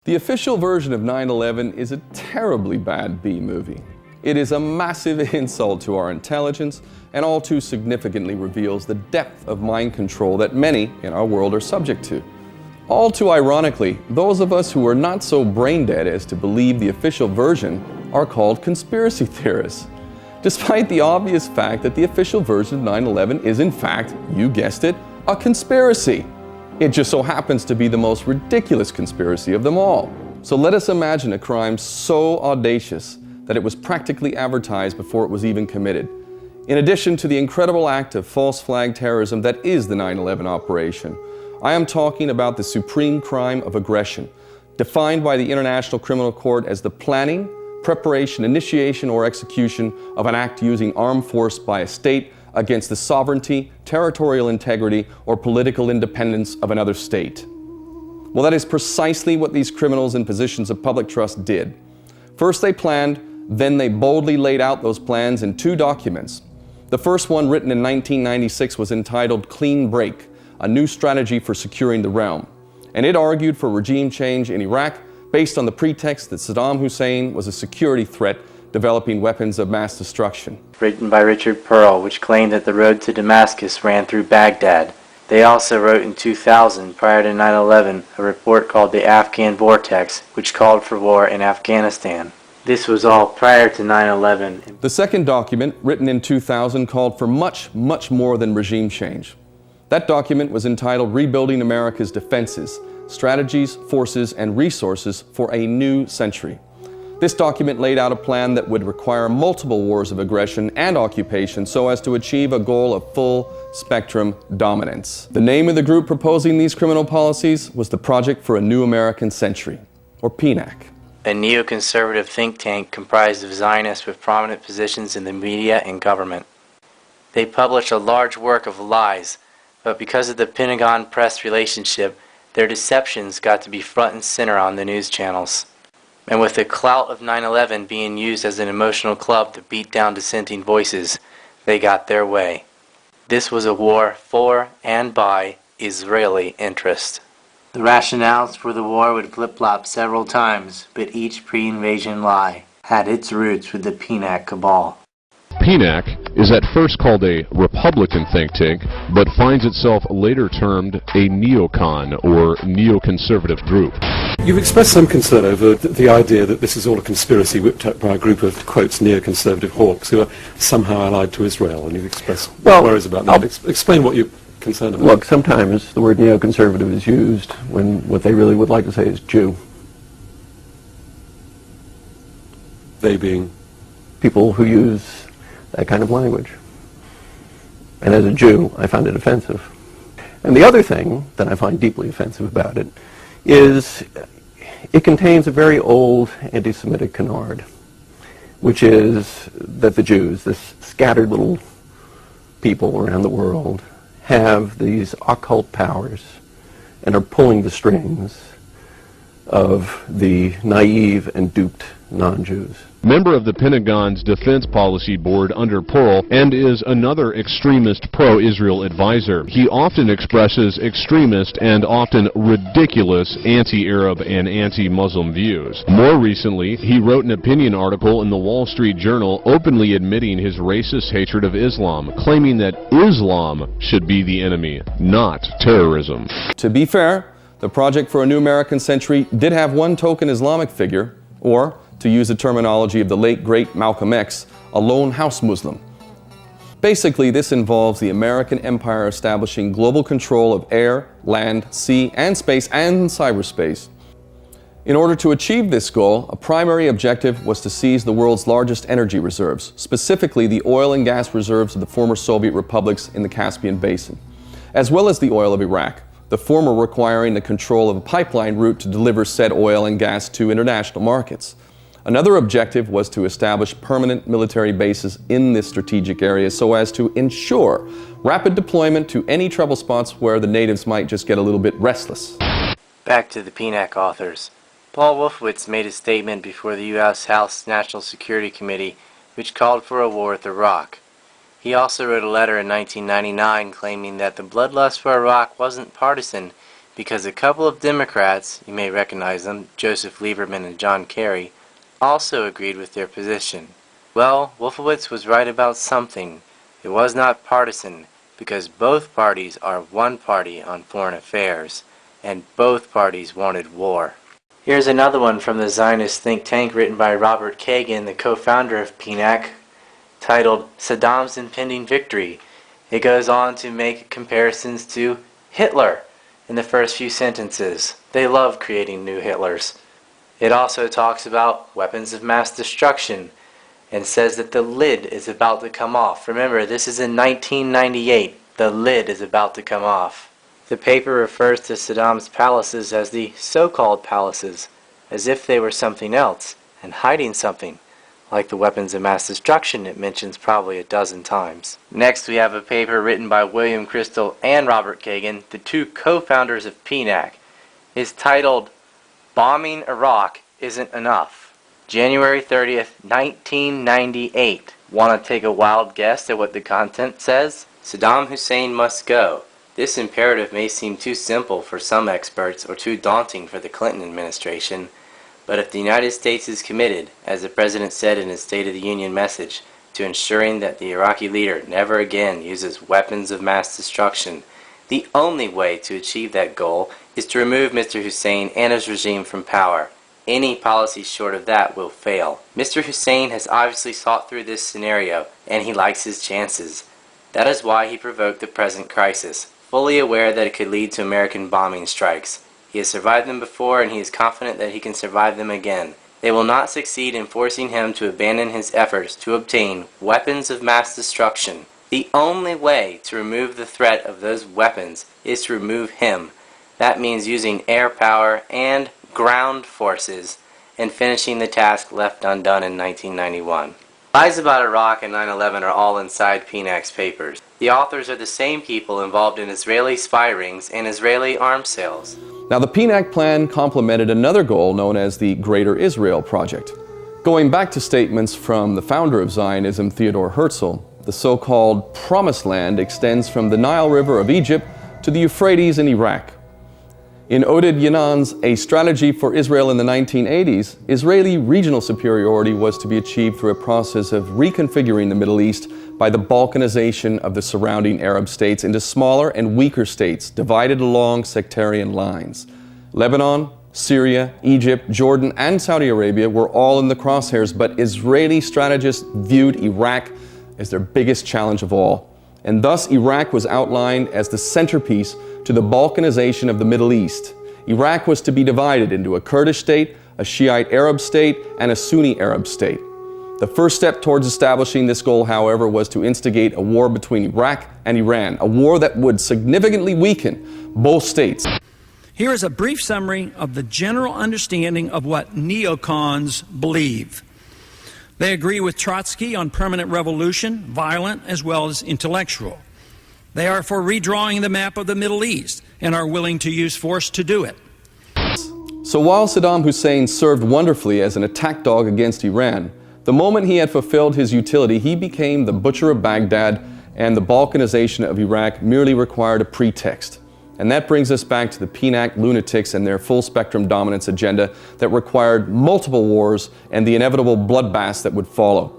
The official version of 9/11 is a terribly bad B-movie. It is a massive insult to our intelligence and all too significantly reveals the depth of mind control that many in our world are subject to. All too ironically, those of us who are not so brain dead as to believe the official version are called conspiracy theorists, despite the obvious fact that the official version of 9/11 is in fact, you guessed it, a conspiracy. It just so happens to be the most ridiculous conspiracy of them all. So let us imagine a crime so audacious that it was practically advertised before it was even committed. In addition to the incredible act of false flag terrorism that is the 9/11 operation, I am talking about the supreme crime of aggression, defined by the International Criminal Court as the planning, preparation, initiation, or execution of an act using armed force by a state against the sovereignty, territorial integrity, or political independence of another state. Well, that is precisely what these criminals in positions of public trust did. First they planned, then they boldly laid out those plans in two documents. The first one, written in 1996, was entitled Clean Break, a new strategy for securing the realm. And it argued for regime change in Iraq based on the pretext that Saddam Hussein was a security threat developing weapons of mass destruction. Written by Richard Pearl, which claimed that the road to Damascus ran through Baghdad. They also wrote in 2000, prior to 9/11, a report called the Afghan Vortex, which called for war in Afghanistan. This was all prior to 9/11. The second document, written in 2000, called for much more than regime change. That document was entitled Rebuilding America's Defenses, Strategies, Forces, and Resources for a New Century. This document laid out a plan that would require multiple wars of aggression and occupation so as to achieve a goal of full spectrum dominance. The name of the group proposing these criminal policies was the Project for a New American Century, or PNAC. A neoconservative think tank comprised of Zionists with prominent positions in the media and government. They published a large work of lies, but because of the Pentagon-press relationship, their deceptions got to be front and center on the news channels. And with the clout of 9/11 being used as an emotional club to beat down dissenting voices, they got their way. This was a war for and by Israeli interest. The rationales for the war would flip-flop several times, but each pre-invasion lie had its roots with the PNAC cabal. PNAC is at first called a Republican think tank, but finds itself later termed a neocon or neoconservative group. You've expressed some concern over the idea that this is all a conspiracy whipped up by a group of, quotes, neoconservative hawks who are somehow allied to Israel, and you've expressed worries about that. Explain what you're concerned about. Look, sometimes the word neoconservative is used when what they really would like to say is Jew. They being? People who use that kind of language. And as a Jew, I find it offensive. And the other thing that I find deeply offensive about it is it contains a very old anti-Semitic canard, which is that the Jews, this scattered little people around the world, have these occult powers and are pulling the strings of the naive and duped non-Jews. Member of the Pentagon's Defense Policy Board under Pearl and is another extremist pro-Israel advisor. He often expresses extremist and often ridiculous anti-Arab and anti-Muslim views. More recently, he wrote an opinion article in the Wall Street Journal openly admitting his racist hatred of Islam, claiming that Islam should be the enemy, not terrorism. To be fair, the Project for a New American Century did have one token Islamic figure, or, to use the terminology of the late great Malcolm X, a lone house Muslim. Basically, this involves the American empire establishing global control of air, land, sea, and space, and cyberspace. In order to achieve this goal, a primary objective was to seize the world's largest energy reserves, specifically the oil and gas reserves of the former Soviet republics in the Caspian Basin, as well as the oil of Iraq, the former requiring the control of a pipeline route to deliver said oil and gas to international markets. Another objective was to establish permanent military bases in this strategic area so as to ensure rapid deployment to any trouble spots where the natives might just get a little bit restless. Back to the PNAC authors. Paul Wolfowitz made a statement before the U.S. House National Security Committee which called for a war with Iraq. He also wrote a letter in 1999 claiming that the bloodlust for Iraq wasn't partisan because a couple of Democrats, you may recognize them, Joseph Lieberman and John Kerry, also agreed with their position. Well, Wolfowitz was right about something. It was not partisan, because both parties are one party on foreign affairs, and both parties wanted war. Here's another one from the Zionist think tank written by Robert Kagan, the co-founder of PNAC, titled Saddam's Impending Victory. It goes on to make comparisons to Hitler in the first few sentences. They love creating new Hitlers. It also talks about weapons of mass destruction and says that the lid is about to come off. Remember, this is in 1998. The lid is about to come off. The paper refers to Saddam's palaces as the so-called palaces, as if they were something else and hiding something, like the weapons of mass destruction it mentions probably a dozen times. Next, we have a paper written by William Crystal and Robert Kagan, the two co-founders of PNAC. It's titled Bombing Iraq Isn't Enough. January 30th, 1998. Want to take a wild guess at what the content says? Saddam Hussein must go. This imperative may seem too simple for some experts or too daunting for the Clinton administration, but if the United States is committed, as the President said in his State of the Union message, to ensuring that the Iraqi leader never again uses weapons of mass destruction, the only way to achieve that goal is to remove Mr. Hussein and his regime from power. Any policy short of that will fail. Mr. Hussein has obviously thought through this scenario, and he likes his chances. That is why he provoked the present crisis, fully aware that it could lead to American bombing strikes. He has survived them before, and he is confident that he can survive them again. They will not succeed in forcing him to abandon his efforts to obtain weapons of mass destruction. The only way to remove the threat of those weapons is to remove him. That means using air power and ground forces and finishing the task left undone in 1991. Lies about Iraq and 9/11 are all inside PNAC's papers. The authors are the same people involved in Israeli spy rings and Israeli arms sales. Now, the PNAC plan complemented another goal known as the Greater Israel Project. Going back to statements from the founder of Zionism, Theodor Herzl, the so-called Promised Land extends from the Nile River of Egypt to the Euphrates in Iraq. In Oded Yanan's A Strategy for Israel in the 1980s, Israeli regional superiority was to be achieved through a process of reconfiguring the Middle East by the balkanization of the surrounding Arab states into smaller and weaker states divided along sectarian lines. Lebanon, Syria, Egypt, Jordan, and Saudi Arabia were all in the crosshairs, but Israeli strategists viewed Iraq as their biggest challenge of all. And thus Iraq was outlined as the centerpiece to the balkanization of the Middle East. Iraq was to be divided into a Kurdish state, a Shiite Arab state, and a Sunni Arab state. The first step towards establishing this goal, however, was to instigate a war between Iraq and Iran, a war that would significantly weaken both states. Here is a brief summary of the general understanding of what neocons believe. They agree with Trotsky on permanent revolution, violent as well as intellectual. They are for redrawing the map of the Middle East and are willing to use force to do it. So while Saddam Hussein served wonderfully as an attack dog against Iran, the moment he had fulfilled his utility, he became the butcher of Baghdad, and the balkanization of Iraq merely required a pretext. And that brings us back to the PNAC lunatics and their full-spectrum dominance agenda that required multiple wars and the inevitable bloodbaths that would follow.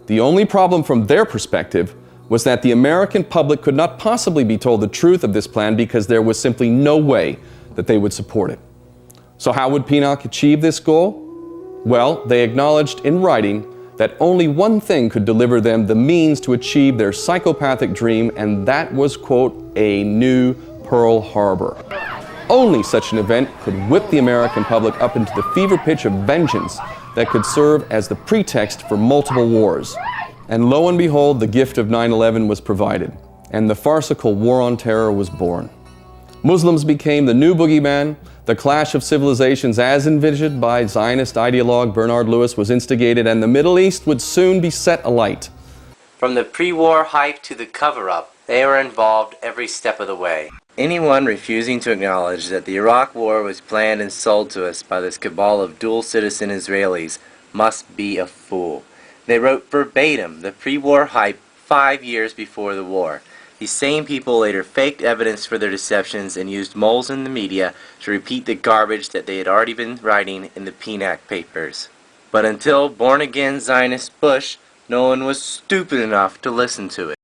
The only problem from their perspective was that the American public could not possibly be told the truth of this plan because there was simply no way that they would support it. So how would PNAC achieve this goal? Well, they acknowledged in writing that only one thing could deliver them the means to achieve their psychopathic dream, and that was, quote, a new Pearl Harbor. Only such an event could whip the American public up into the fever pitch of vengeance that could serve as the pretext for multiple wars. And lo and behold, the gift of 9/11 was provided, and the farcical War on Terror was born. Muslims became the new boogeyman. The clash of civilizations as envisioned by Zionist ideologue Bernard Lewis was instigated, and the Middle East would soon be set alight. From the pre-war hype to the cover-up, they were involved every step of the way. Anyone refusing to acknowledge that the Iraq War was planned and sold to us by this cabal of dual-citizen Israelis must be a fool. They wrote verbatim the pre-war hype 5 years before the war. These same people later faked evidence for their deceptions and used moles in the media to repeat the garbage that they had already been writing in the PNAC papers. But until born-again Zionist Bush, no one was stupid enough to listen to it.